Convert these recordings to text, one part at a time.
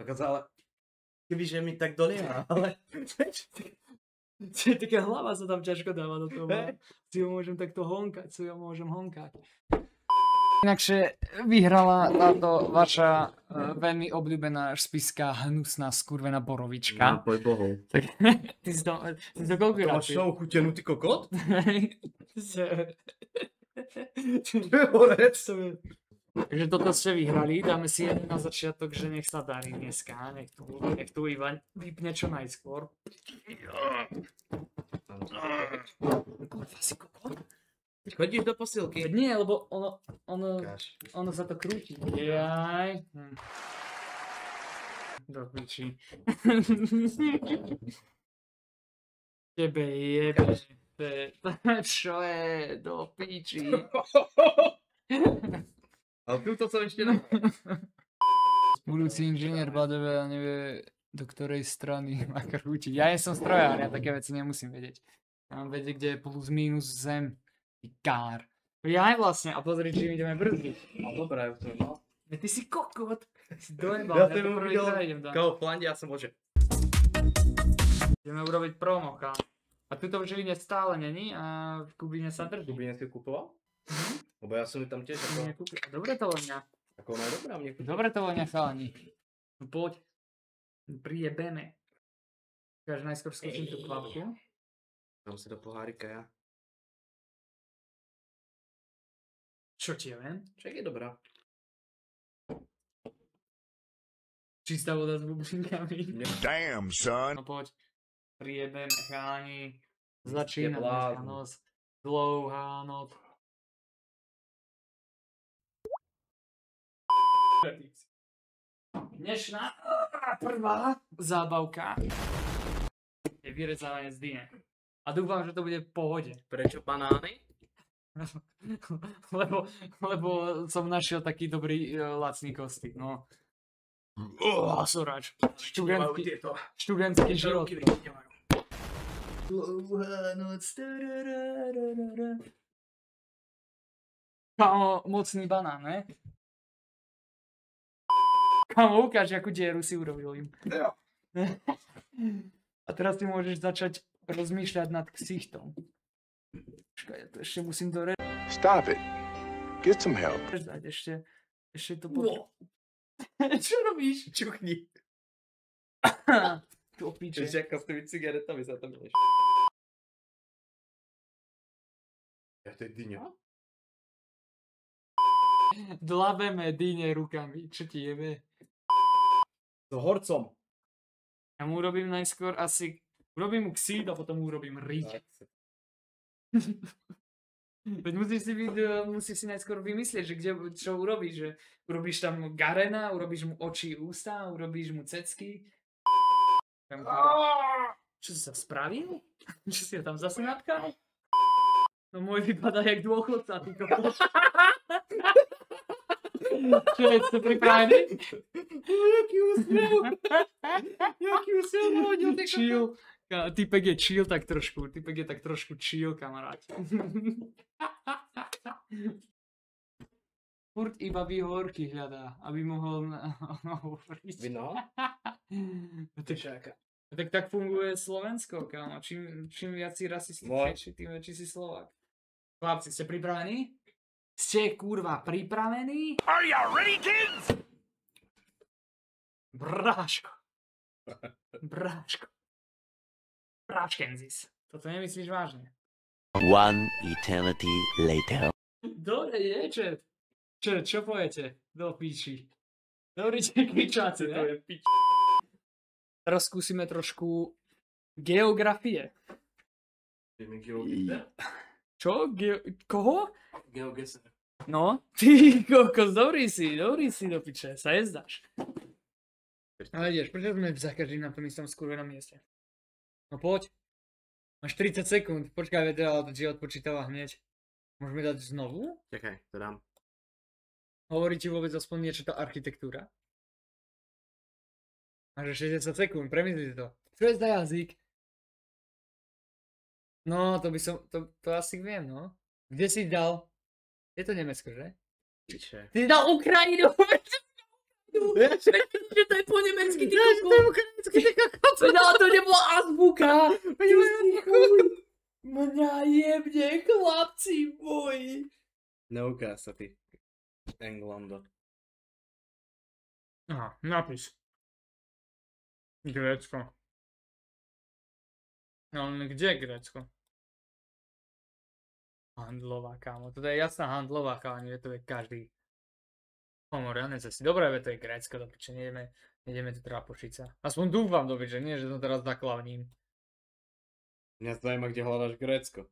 Ale kebyže mi tak dolieha, ale... Taká hlava sa tam ťažko dáva do toho. Si ho môžem takto honkať, Inakšie vyhrala táto vaša veľmi obľúbená špiská hnusná skurvená borovička. Nápoj bohov. Ty si to koľko rád máš šou chutenú, ty kokot? Takže toto ste vyhrali, dáme si jeden na začiatok, že nech sa darí dneska, nech tu Ivan vypne čo najskôr. Si kokot? Chodíš do posilky? Nie, lebo ono sa to krúti. Jaj. Do piči. Tebe jebe. Čo je do piči? Ale túto som ešte na... Budúci inžinier Badové nevie, do ktorej strany má krútiť. Ja nie som strojár, ja také veci nemusím vedieť. Ja mám vedieť, kde je plus minus zem. Kár. Ja aj vlastne, a pozri, či ideme brzdiť. No dobré, už som mal. Ty si kokot. Si dojebal, Ja to prvýkrát idem dať. Kámo, v Flande ja som môže. Ideme urobiť promo, kámo. A tuto v Žiline stále není a v Kubíne sa drží. Kubíne si kupoval? Lebo ja som ju tam tiež ako... Dobre to voňa. Ako ona je dobrá, mne kupoval. Dobre to voňa, chalani. No poď. Prijebeme. Ukáž najskôr skúsim tú kvapku. Dám si do pohárika ja. Čo ti viem? Však je dobrá. Čistá voda s bublinkami. Damn, son. No poď. Prijebeme, chalani. Začína Je dneska blázon. noc. Dlouhá noc. Dnešná prvá zábavka je vyrezávanie z dyne. A dúfam, že to bude v pohode. Prečo banány? lebo som našiel taký dobrý lacný kostík, no. Sorač. Študentský život. Dlouhá noc. Kámo, mocný banán, ne? Kámo, ukáž, akú dieru si urobil im. A teraz ty môžeš začať rozmýšľať nad ksichtom. Počkaj, ja to ešte musím Stop it. Get some help. Ešte to potrebujem. Čo robíš? Čuchni. Tu opíče. Ešte ako s tými cigaretami sa tam milíš. Ja to je dyňa? Dlabeme dyne rukami. Čo ti jebe? S horcom. Ja mu urobím najskôr asi... Urobím mu ksít a potom mu urobím riť. Veď musíš si najskôr vymyslieť, že čo urobíš, že urobíš tam Garena, urobíš mu oči, ústa, urobíš mu cecky. Čo si sa spravil? Čo si ho tam zase natkal? No môj vypadá jak dôchodca, ty kokos. Čo je, ste pripravení? Jaký úsmev. Jaký úsmev hodil, ty kokos. Chill. Typek je chill tak trošku. Typek je tak trošku chill, kamaráti. Furt iba výhovorky hľadá, aby mohol hovoriť. Vino? Tak funguje Slovensko, kámo. Čím viac si rasistickejší, tým väčší si Slovák. Chlapci, ste pripravení? Ste kurva pripravení? Are you ready, kids? Bráško. Práčkenzis. Toto nemyslíš vážne? One eternity later. Dobre, je, čo poviete? Do píči. Dobrý kričáci, ne? To je pič. Teraz skúsime trošku geografie. Ideme geogeser. Čo? Koho? Geogeser. No, ty kokos, dobrý si do piče, sa jezdáš. Ale ideš, prečo sme za každým na tom istom skurvenom mieste? No poď. Máš 30 sekúnd, počkaj, vedela, že odpočítala hneď. Môžeme dať znovu? Čakaj, to dám. Hovorí ti vôbec aspoň niečo tá architektúra? Máš 60 sekúnd, premyslite to. Čo je za jazyk? No, to by som, to asi viem, no. Kde si dal? Je to Nemecko, že? Piče. Ty si dal Ukrajinu! Že to je po nemecky grécky, ty kokot. Veď ale to nebola azbuka. Mňa jebne, chlapci moji. Neukáž sa ty. Englando. Aha, napis. Grécko. No, ale kde je Grécko? Handlová, kámo. Toto je jasná handlová, kámo, nie to je každý. Pomoriané cesty. Dobre, to je Grécko, do piče, nejdeme tu trápošiť sa. Aspoň dúfam, do piče, nie, že som teraz zaklavním. Mňa zaujíma, kde hľadaš Grécko.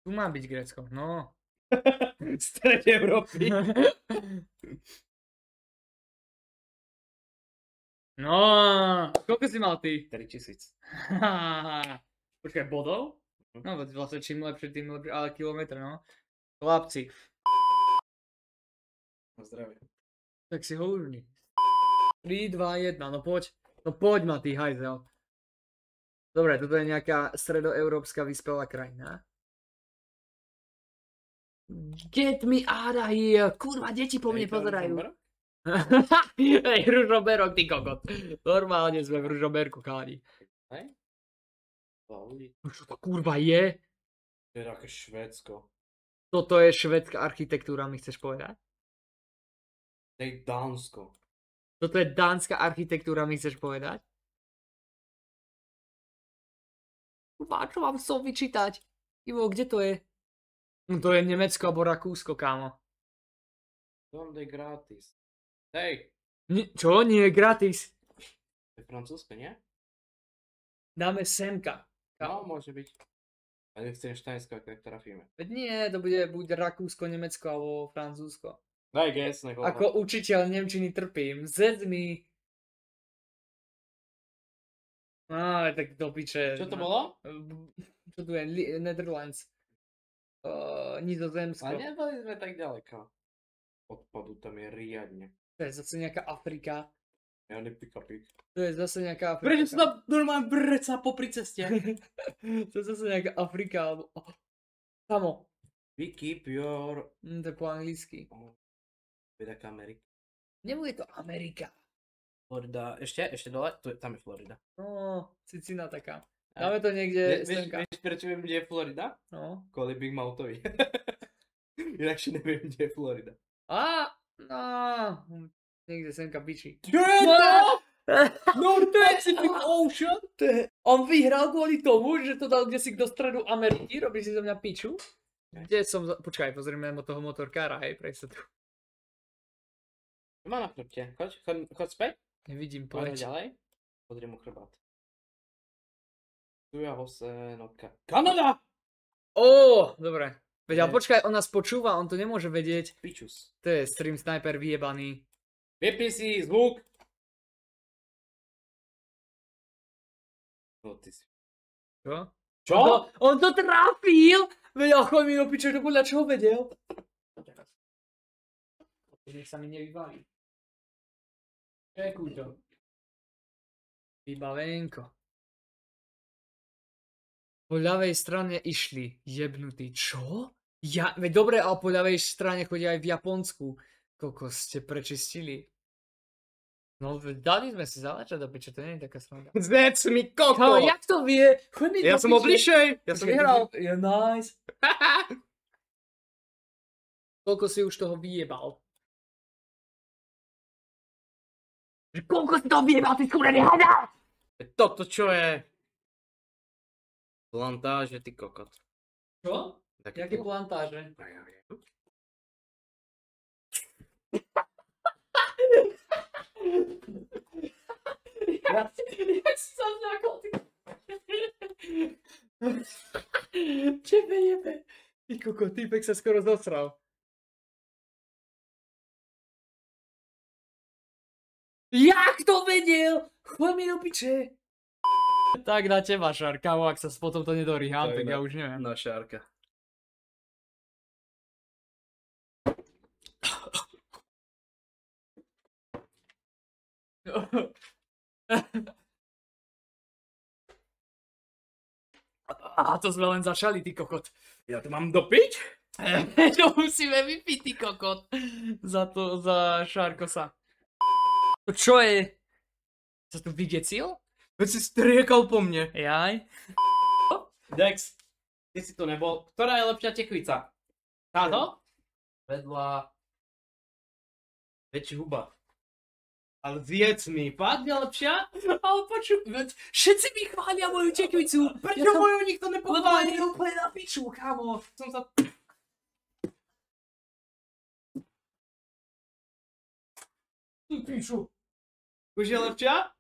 Tu má byť Grécko, no. Stred Európy. No, koľko si mal ty? 3000. Počkaj, bodov? No, vlastne čím lepšie, tým lepšie, ale kilometr, no. Chlapci. Na zdravie. Tak si holužný. 3, 2, 1, no poď. No poď ma, ty hajzel. Dobre, toto je nejaká stredoeurópska vyspelá krajina. Get me out of here. Kurva, deti po mne pozerajú. Hej, Ružomberok, ty kokot. Normálne sme v Ružomberku, káni. Hej? Čo to kurva je? To je také Švédsko. Toto je švédska architektúra, mi chceš povedať? To je Dánsko. Toto je dánska architektúra, mi chceš povedať? Kurva, čo mám som vyčítať? Ivo, kde to je? No to je Nemecko alebo Rakúsko, kámo. Donde gratis. Hej. Čo? Nie je gratis. To je Francúzsko, nie? Dáme semka. No, môže byť. A nechcem Štajnsko, ak trafíme. Veď nie, to bude buď Rakúsko, Nemecko alebo Francúzsko. Daj guess, nech ho. Ako učiteľ nemčiny trpím. Zedmi. Tak do piče. Čo to bolo? Čo tu je? Netherlands. Nizozemsko. Ale neboli sme tak ďaleko. Odpadu tam je riadne. To je zase nejaká Afrika. Ja nepikapik. To je zase nejaká Afrika. Prečo sa normálne breca popri ceste? To je zase nejaká Afrika, alebo... Kamo. We keep your... To je po anglicky. Vydaká Amerika. Nebude to Amerika. Florida. Ešte dole? Tam je Florida. No, Cicina taká. Dáme to niekde semka. Vieš, prečo viem, kde je Florida? No. Kvôli Big Mouthovi. Inakšie neviem, kde je Florida. No. Niekde semka biči. Čo je to? North Pacific Ocean? On vyhral kvôli tomu, že to dal kdesi do stredu Ameriky, robíš si zo mňa piču. Kde som, počkaj, pozrieme toho motorkára, hej, prejď sa tu. Má na chrbte, choď späť. Nevidím, Poďme poď. ďalej. Pozri mu chrbát. Tu ja Hosenokka. Kanada! Dobre. Veď, ale počkaj, on nás počúva, on to nemôže vedieť. Pičus. To je stream sniper vyjebaný. Vypni si zvuk. No ty si. Čo? Čo? On to trafil! Veď, ale choď mi do piče, to podľa čoho vedel? Nech sa mi nevybaví. Čekuj to. Vybavenko. Po ľavej strane išli jebnutí. Čo? Veď dobre, ale po ľavej strane chodia aj v Japonsku. Koľko ste prečistili? No, dali sme si záležať do piče, to nie je taká sranda. Zec mi koko! Kámo, jak to vie? Choď mi Ja do som bol piče. bližšej! Ja som vyhral! Je nice. Koľko si už toho vyjebal? Koľko si toho vyjebal, ty skúrený hada? Toto čo je? Plantáže, ty kokot. Čo? Také Jaké plantáže? No ja viem. Jak si sa zľakol, ty... Čebe jebe? Ty koko, týpek sa skoro zosral. Jak to vedel? Choď mi do piče. Tak na teba, Šarka, ak sa potom to nedorýham, tak ja už neviem. No Šárka. To sme len začali, ty kokot. Ja to mám dopiť? To musíme vypiť, ty kokot. Za Šárkosa. To čo je? Co tu vydecil? Veď si striekal po mne. Jaj. Dex, ty si to nebol. Ktorá je lepšia tekvica? Táto? Vedľa... Väčší huba. Ale zjedz mi, fakt je lepšia? Ale počuj, všetci mi chvália moju tekvicu. Prečo moju nikto Lebo nepochválil? je úplne na piču, kámo. Som sa... Ty piču. Už je lepšia?